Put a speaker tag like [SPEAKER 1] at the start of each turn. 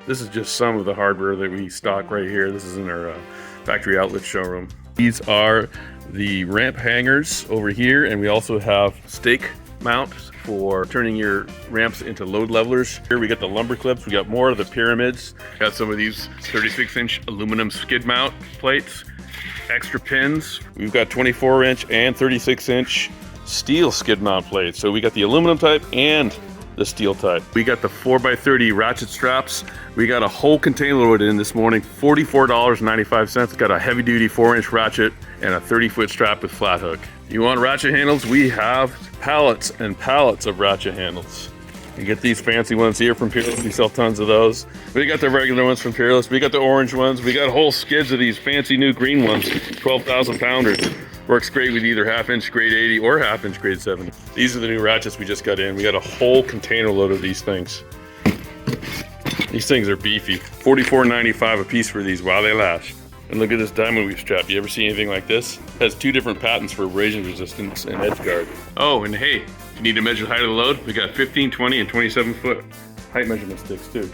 [SPEAKER 1] This is just some of the hardware that we stock right here. This is in our factory outlet showroom. These are the ramp hangers over here, and we also have stake mounts for turning your ramps into load levelers. Here we got the lumber clips, we got more of the pyramids, got some of these 36-inch aluminum skid mount plates, extra pins. We've got 24-inch and 36-inch steel skid mount plates. So we got the aluminum type and the steel type. We got the 4x30 ratchet straps. We got a whole container loaded in this morning, $44.95. Got a heavy duty 4-inch ratchet and a 30-foot strap with flat hook. You want ratchet handles? We have pallets and pallets of ratchet handles. You get these fancy ones here from Peerless. We sell tons of those. We got the regular ones from Peerless. We got the orange ones. We got whole skids of these fancy new green ones, 12,000 pounders. Works great with either 1/2-inch grade 80 or 1/2-inch grade 70. These are the new ratchets we just got in. We got a whole container load of these things. These things are beefy. $44.95 a piece for these while they last. And look at this diamond weave strap. You ever see anything like this? It has 2 different patents for abrasion resistance and edge guard. Oh, and hey, if you need to measure the height of the load, we got 15, 20, and 27 foot height measurement sticks too.